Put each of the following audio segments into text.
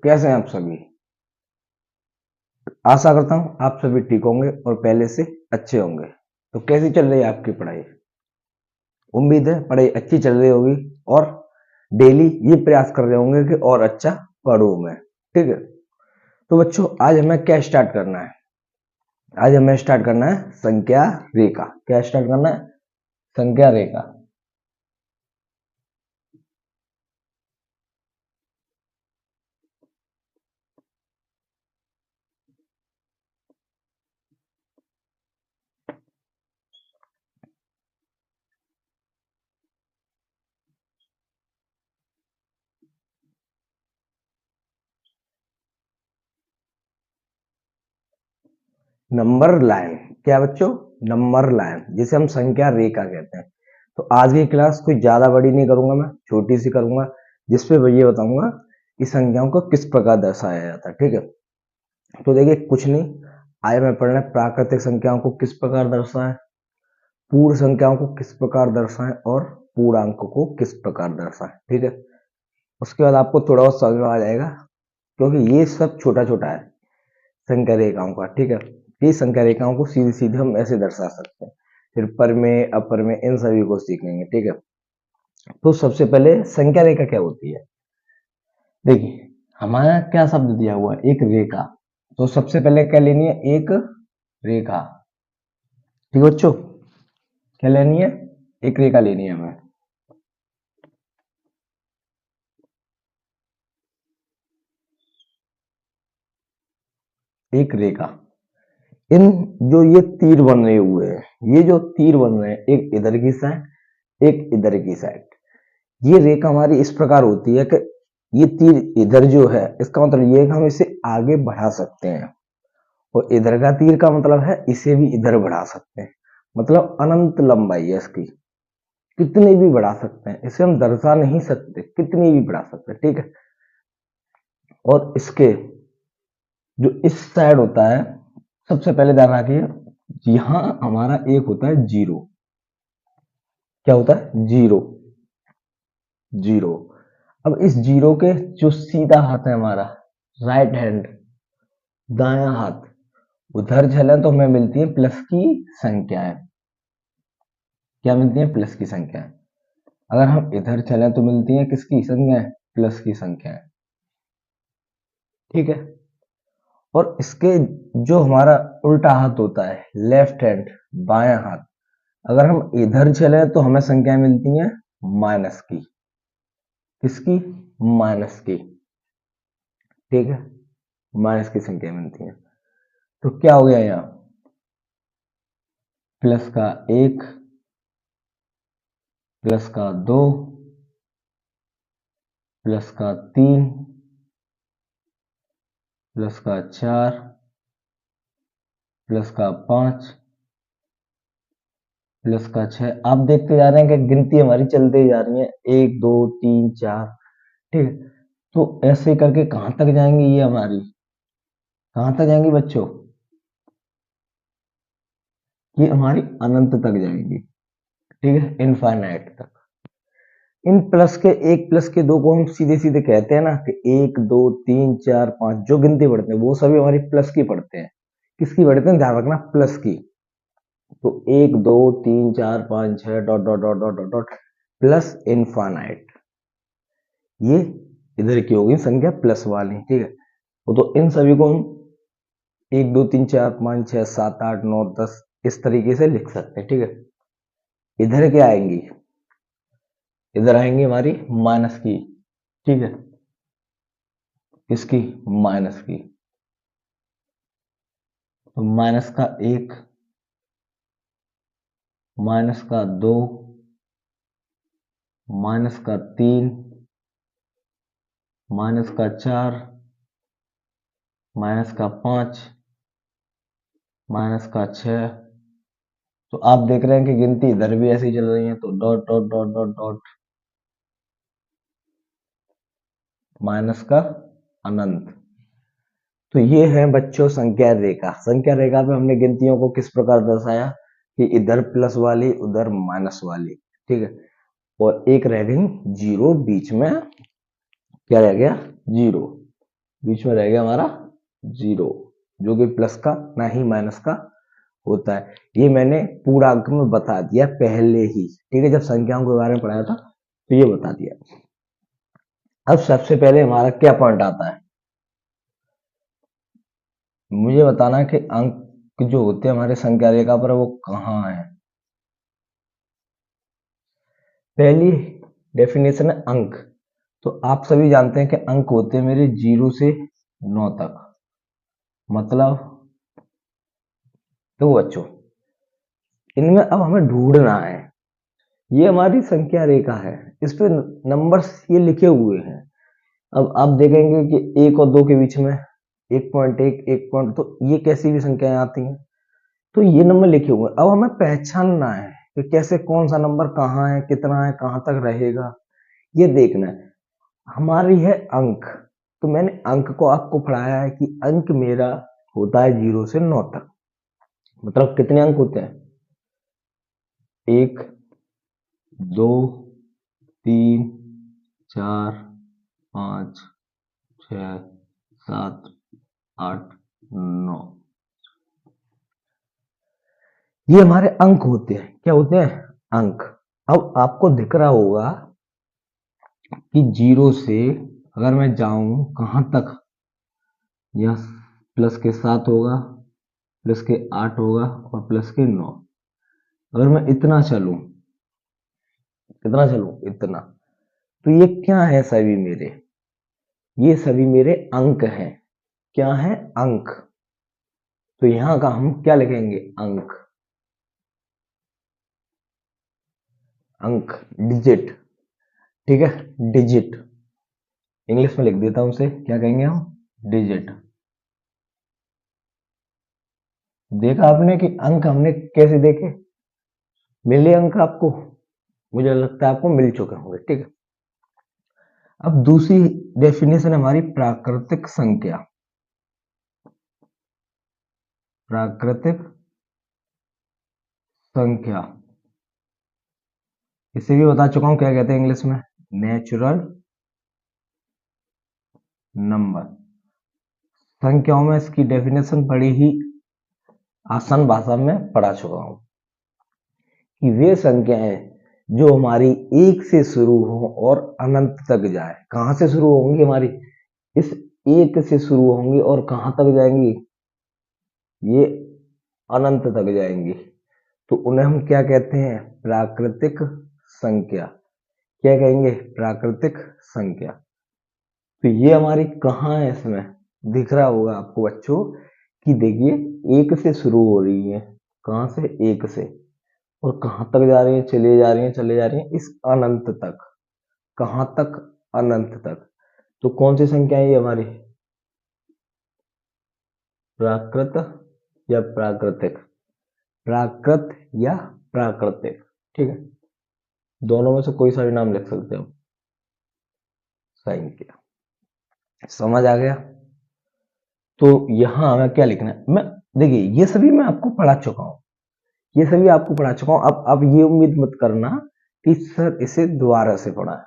कैसे हैं आप सभी? आशा करता हूँ आप सभी ठीक होंगे और पहले से अच्छे होंगे। तो कैसी चल रही है आपकी पढ़ाई? उम्मीद है पढ़ाई अच्छी चल रही होगी और डेली ये प्रयास कर रहे होंगे कि और अच्छा पढूं मैं। ठीक है, तो बच्चों आज हमें क्या स्टार्ट करना है? आज हमें स्टार्ट करना है संख्या रेखा। क्या स्टार्ट करना है? संख्या रेखा। Number line. क्या बच्चों? नंबर लाइन, जिसे हम संख्या रेखा कहते हैं। तो आज की क्लास कोई ज्यादा बड़ी नहीं करूंगा, मैं छोटी सी करूंगा, जिसपे मैं ये बताऊंगा कि संख्याओं को किस प्रकार दर्शाया जाता है। ठीक है, तो देखिए कुछ नहीं, आज मैं पढ़ना है प्राकृतिक संख्याओं को किस प्रकार दर्शाएं, पूर्ण संख्याओं को किस प्रकार दर्शाएं और पूर्णांकों को किस प्रकार दर्शाएं। ठीक है, उसके बाद आपको थोड़ा बहुत समझ में आ जाएगा, क्योंकि ये सब छोटा छोटा है संख्या रेखाओं का। ठीक है, ये संख्या रेखाओं को सीधे सीधे हम ऐसे दर्शा सकते हैं, फिर पर में अपर में इन सभी को सीखेंगे। ठीक है, तो सबसे पहले संख्या रेखा क्या होती है? देखिए हमारा क्या शब्द दिया हुआ है, एक रेखा। तो सबसे पहले क्या लेनी है? एक रेखा। ठीक है बच्चों, क्या लेनी है? एक रेखा लेनी है हमें। एक रेखा, इन जो ये तीर बन रहे हुए हैं, ये जो तीर बन रहे हैं, एक इधर की साइड एक इधर की साइड, ये रेखा हमारी इस प्रकार होती है कि ये तीर इधर जो है, इसका मतलब ये है कि हम इसे आगे बढ़ा सकते हैं, और इधर का तीर का मतलब है इसे भी इधर बढ़ा सकते हैं। मतलब अनंत लंबाई है इसकी, कितनी भी बढ़ा सकते हैं, इसे हम दर्शा नहीं सकते, कितनी भी बढ़ा सकते हैं। ठीक है, और इसके जो इस साइड होता है, सबसे पहले ध्यान रखिए, यहां हमारा एक होता है जीरो। क्या होता है? जीरो। जीरो। अब इस जीरो के जो सीधा हाथ है हमारा, राइट हैंड, दायां हाथ, उधर चले तो हमें मिलती है प्लस की संख्याएं। क्या मिलती है? प्लस की संख्याएं। अगर हम इधर चले तो मिलती है किसकी संख्याएं? प्लस की संख्याएं। ठीक है, और इसके जो हमारा उल्टा हाथ होता है, लेफ्ट हैंड, बायां हाथ, अगर हम इधर चले तो हमें संख्याएं मिलती हैं माइनस की। किसकी? माइनस की। ठीक है, माइनस की संख्या मिलती है। तो क्या हो गया यहाँ? प्लस का एक, प्लस का दो, प्लस का तीन, प्लस का चार, प्लस का पांच, प्लस का छह। आप देखते जा रहे हैं कि गिनती हमारी चलती जा रही है, एक दो तीन चार। ठीक है, तो ऐसे करके कहां तक जाएंगी ये हमारी? कहां तक जाएंगी बच्चों? ये हमारी अनंत तक जाएंगी। ठीक है, इनफाइनाइट तक। इन प्लस के एक प्लस के दो को हम सीधे सीधे कहते हैं ना कि एक दो तीन चार पांच, जो गिनती पढ़ते हैं वो सभी हमारी प्लस की पढ़ते हैं। किसकी पढ़ते हैं? ध्यान रखना, प्लस की। तो एक दो तीन चार पांच छह dot dot dot dot dot dot plus infinite, ये इधर की होगी संख्या प्लस वाली। ठीक है, वो तो इन सभी को हम एक दो तीन चार पांच छह सात आठ नौ दस इस तरीके से लिख सकते हैं। ठीक है, इधर क्या आएंगी? इधर आएंगी हमारी माइनस की। ठीक है, इसकी माइनस की। तो माइनस का एक, माइनस का दो, माइनस का तीन, माइनस का चार, माइनस का पांच, माइनस का छह। तो आप देख रहे हैं कि गिनती इधर भी ऐसी चल रही है, तो dot dot dot dot dot minus का अनंत। तो ये है बच्चों संख्या रेखा। संख्या रेखा पे हमने गिनतियों को किस प्रकार दर्शाया कि इधर प्लस वाली उधर माइनस वाली। ठीक है, और एक रह गई जीरो बीच में, क्या रह गया? जीरो। बीच में रह गया हमारा 0, जो कि प्लस का ना ही माइनस का होता है। ये मैंने पूरा अंक में बता दिया पहले ही, ठीक है, जब संख्याओं के बारे में पढ़ाया था तो ये बता दिया। अब सबसे पहले हमारा क्या पॉइंट आता है, मुझे बताना है कि अंक जो होते हैं हमारे संख्या रेखा पर वो कहाँ है। पहली डेफिनेशन है अंक। तो आप सभी जानते हैं कि अंक होते हैं मेरे 0 से 9 तक। मतलब तो बच्चों इनमें अब हमें ढूंढना है, ये हमारी संख्या रेखा है, इस पे नंबर्स ये लिखे हुए हैं। अब आप देखेंगे कि 1 और 2 के बीच में 1.1 1 पॉइंट, तो ये कैसी भी संख्याएं आती हैं, तो ये नंबर लिखे हुए हैं। अब हमें पहचानना है कि कैसे कौन सा नंबर कहाँ है, कितना है, कहाँ तक रहेगा, ये देखना है। हमारी है अंक, तो मैंने अंक को आपको पढ़ाया है कि अंक मेरा होता है 0 से 9 तक। मतलब कितने अंक होते हैं, 1 2 3 4 5 6 7 8 9, ये हमारे अंक होते हैं। क्या होते हैं, अंक। अब आपको दिख रहा होगा कि 0 से अगर मैं जाऊं कहां तक, यह प्लस के 7 होगा, प्लस के 8 होगा और प्लस के 9। अगर मैं इतना चलूं, कितना चलूं, इतना, तो ये क्या है, सभी मेरे, ये सभी मेरे अंक हैं। क्या है, अंक। तो यहां का हम क्या लिखेंगे, अंक, अंक, डिजिट, ठीक है, डिजिट, इंग्लिश में लिख देता हूं उसे, क्या कहेंगे हम, डिजिट। देखा आपने कि अंक हमने कैसे देखे, मिले अंक आपको, मुझे लगता है आपको मिल चुके होंगे, ठीक है। अब दूसरी डेफिनेशन हमारी प्राकृतिक संख्या। प्राकृतिक संख्या, इसे भी बता चुका हूं, क्या कहते हैं इंग्लिश में, नेचुरल नंबर। संख्याओं में इसकी डेफिनेशन बड़ी ही आसान भाषा में पढ़ा चुका हूं कि वे संख्याएं जो हमारी 1 से शुरू हो और अनंत तक जाए। कहां से शुरू होंगी हमारी, इस 1 से शुरू होंगी और कहां तक जाएंगी, ये अनंत तक जाएंगी, तो उन्हें हम क्या कहते हैं, प्राकृतिक संख्या। क्या कहेंगे, प्राकृतिक संख्या। तो ये हमारी कहाँ है, इसमें दिख रहा होगा आपको बच्चों कि देखिए 1 से शुरू हो रही है, कहां से, 1 से, और कहां तक जा रही है, चले जा रही है, चले जा रही है इस अनंत तक। कहां तक, अनंत तक। तो कौन सी संख्या है ये हमारी, प्राकृत या प्राकृतिक, प्राकृत या प्राकृतिक, ठीक है, दोनों में से कोई सा भी नाम लिख सकते हो। संख्या, समझ आ गया। तो यहां हमें क्या लिखना है, मैं देखिए ये सभी मैं आपको पढ़ा चुका हूं, ये सभी आपको पढ़ा चुका हूं। अब ये उम्मीद मत करना कि सर इसे दोबारा से पढ़ा है,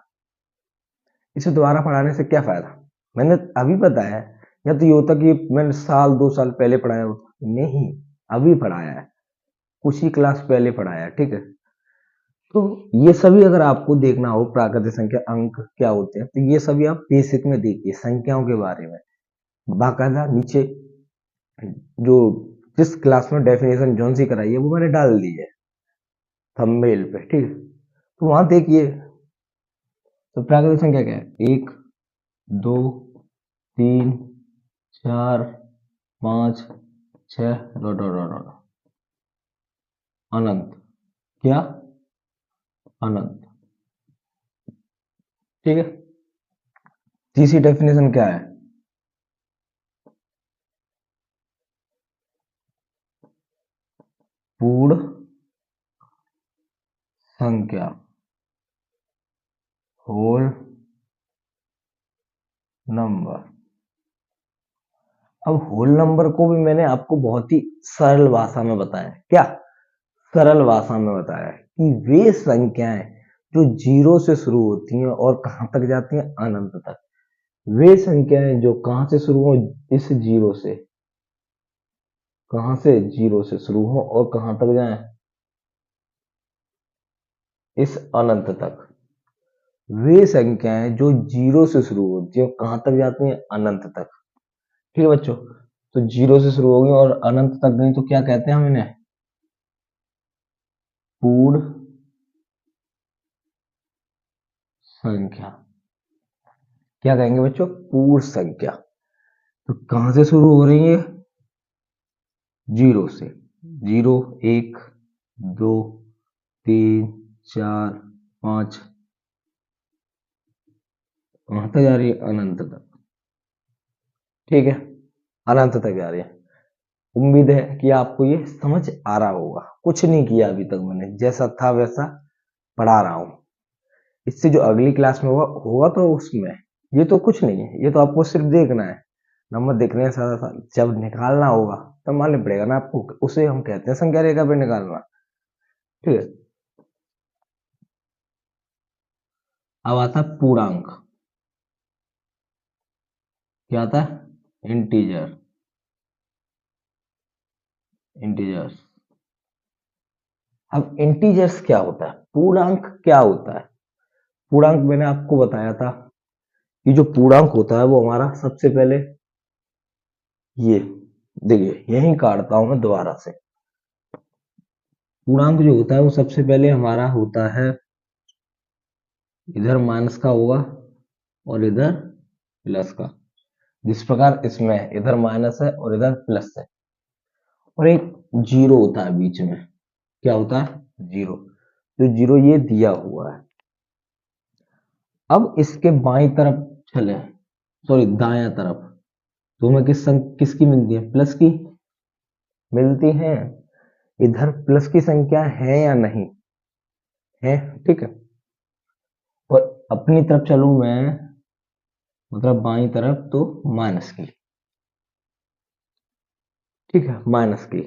इसे दोबारा पढ़ाने से क्या फायदा, मैंने अभी बताया। या तो ये होता कि मैंने साल 2 साल पहले पढ़ाया होता, नहीं, अभी पढ़ाया है, कुछ ही क्लास पहले पढ़ाया है, ठीक है। तो ये सभी अगर आपको देखना हो प्राकृतिक संख्या अंक क्या होते हैं, तो ये सभी आप बेसिक में देखिए संख्याओं के बारे में, बाकायदा नीचे जो जिस क्लास में डेफिनेशन जौन सी कराई है वो मैंने डाल दी है थंबनेल पे, ठीक है, तो वहां देखिए। तो प्राकृतिक संख्या क्या है, 1 2 3 4 5 6 डॉट डॉट डॉट डॉट, अनंत, क्या, अनंत, ठीक है। तीसरी डेफिनेशन क्या है, पूर्ण संख्या, होल नंबर। अब होल नंबर को भी मैंने आपको बहुत ही सरल भाषा में बताया, क्या, सरल भाषा में बताया कि वे संख्याएं जो 0 से शुरू होती हैं और कहां तक जाती हैं, अनंत तक। वे संख्याएं जो कहां से शुरू हो, इस जीरो से, कहां से, जीरो से शुरू हो और कहां तक जाएं, इस अनंत तक। वे संख्याएं जो जीरो से शुरू होती है कहां तक जाती हैं, अनंत तक। ठीक है बच्चों, तो जीरो से शुरू होगी और अनंत तक गई तो क्या कहते हैं हम इन्हें, पूर्ण संख्या। क्या कहेंगे बच्चों, पूर्ण संख्या। तो कहां से शुरू हो रही है, जीरो से। जीरो, एक, दो, तीन, चार, पांच, कहां तक जा रही है, अनंत तक। ठीक है, अनंत तक जा रही है। उम्मीद है कि आपको ये समझ आ रहा होगा। कुछ नहीं किया अभी तक मैंने, जैसा था वैसा पढ़ा रहा हूं। इससे जो अगली क्लास में होगा होगा तो उसमें ये तो कुछ नहीं है, ये तो आपको सिर्फ देखना है, नंबर देखने हैं सारा साल। जब निकालना होगा तब मालूम पड़ेगा ना आपको, उसे हम कहते हैं संख्या रेखा पे निकालना। ठीक है, अब आता है पूर्णांक। क्या आता है, इंटीजर, इंटीजर्स। अब इंटीजर्स क्या होता है, पूर्णांक क्या होता है। पूर्णांक मैंने आपको बताया था कि जो पूर्णांक होता है वो हमारा सबसे पहले, ये देखिए यहीं काटता हूं मैं दोबारा से। पूर्णांक जो होता है वो सबसे पहले हमारा होता है, इधर माइनस का होगा और इधर प्लस का। जिस प्रकार इसमें इधर माइनस है और इधर प्लस है, और एक जीरो होता है बीच में। क्या होता है, जीरो। तो जीरो ये दिया हुआ है। अब इसके बाईं तरफ चले, सॉरी दायां तरफ, तो हमें किसकी मिलती है, प्लस की मिलती है। इधर प्लस की संख्या है या नहीं है, ठीक है। और अपनी तरफ चलूं मैं, मतलब बाईं तरफ, तो माइनस की। ठीक है, माइनस की।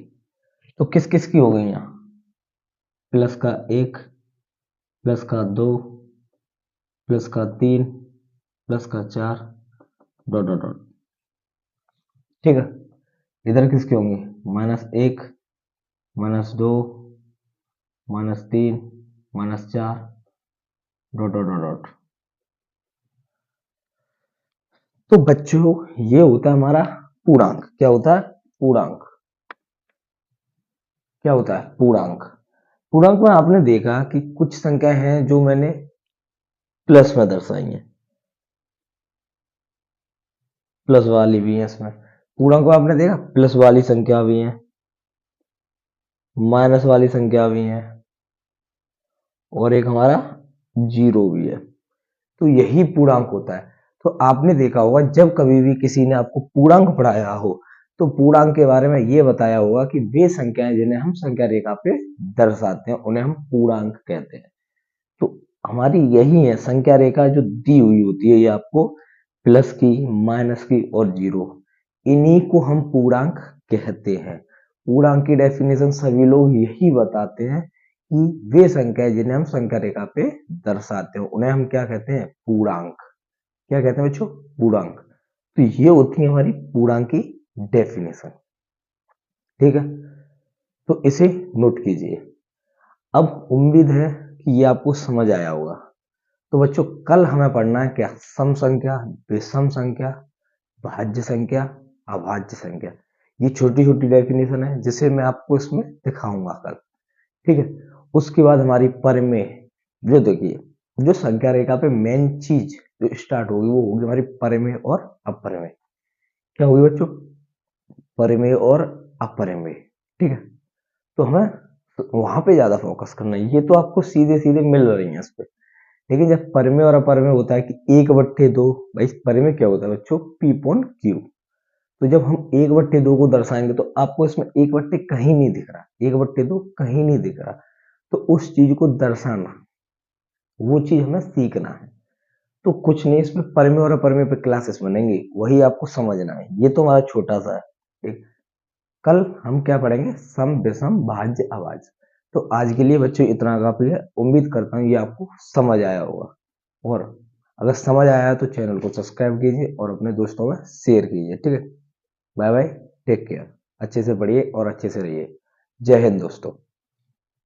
तो किस किस की हो गई यहाँ, प्लस का एक, प्लस का दो, प्लस का तीन, प्लस का चार, डॉट डॉट डॉट। ठीक है, इधर किसकी होंगी, माइनस एक, माइनस दो, माइनस तीन, माइनस चार, डॉट डॉट डॉट डॉट। तो बच्चों ये होता है हमारा पूर्णांक। क्या होता है, पूर्णांक। क्या होता है, पूर्णांक। पूर्णांक में आपने देखा कि कुछ संख्या हैं जो मैंने प्लस में दर्शाई है, प्लस वाली भी है इसमें। पूर्णांक को आपने देखा, प्लस वाली संख्या भी है, माइनस वाली संख्या भी है, और एक हमारा जीरो भी है। तो यही पूर्णांक होता है। तो आपने देखा होगा जब कभी भी किसी ने आपको पूर्णांक पढ़ाया हो तो पूर्णांक के बारे में ये बताया होगा कि वे संख्याएं जिन्हें हम संख्या रेखा पे दर्शाते हैं उन्हें हम पूर्णांक कहते हैं। तो हमारी यही है संख्या रेखा जो दी हुई होती है, ये आपको प्लस की, माइनस की और जीरो, इन्हीं को हम पूर्णांक कहते हैं। पूर्णांक की डेफिनेशन सभी लोग यही बताते हैं कि वे संख्या जिन्हें हम संख्या रेखा पे दर्शाते हैं उन्हें हम क्या कहते हैं, पूर्णांक। क्या कहते हैं बच्चों, पूर्णांक। तो ये होती है हमारी पूर्णांक की डेफिनेशन। ठीक है, तो इसे नोट कीजिए। अब उम्मीद है कि ये आपको समझ आया होगा। तो बच्चों कल हमें पढ़ना है क्या, सम संख्या, विषम संख्या, भाज्य संख्या, अभाज्य संख्या। ये छोटी छोटी डेफिनेशन है जिसे मैं आपको इसमें दिखाऊंगा कल। ठीक है, उसके बाद हमारी परिमेय, जो देखिए जो संख्या रेखा पे मेन चीज जो स्टार्ट होगी वो होगी हमारी परिमेय और अपरिमेय। क्या होगी बच्चों, परिमेय और अपरिमेय। ठीक है, तो हमें वहां पे ज्यादा फोकस करना है। ये तो आपको सीधे सीधे मिल रही है इस पे, लेकिन जब परिमेय और अपरिमेय होता है कि एक बट्टे दो, भाई परिमेय क्या होता है बच्चों, पी अपॉन क्यू। तो जब हम एक बट्टे दो को दर्शाएंगे तो आपको इसमें एक बट्टे कहीं नहीं दिख रहा, एक बट्टे दो कहीं नहीं दिख रहा, तो उस चीज को दर्शाना, वो चीज हमें सीखना है। तो कुछ नहीं, इसमें परिमेय और अपरिमेय पे क्लासेस बनेंगी, वही आपको समझना है। ये तो हमारा छोटा सा है। ठीक, कल हम क्या पढ़ेंगे, सम विषम भाज्य अभाज्य। तो आज के लिए बच्चों इतना काफी है। उम्मीद करता हूँ ये आपको समझ आया होगा। और अगर समझ आया तो चैनल को सब्सक्राइब कीजिए और अपने दोस्तों में शेयर कीजिए। ठीक है, बाय बाय, टेक केयर, अच्छे से पढ़िए और अच्छे से रहिए। जय हिंद दोस्तों।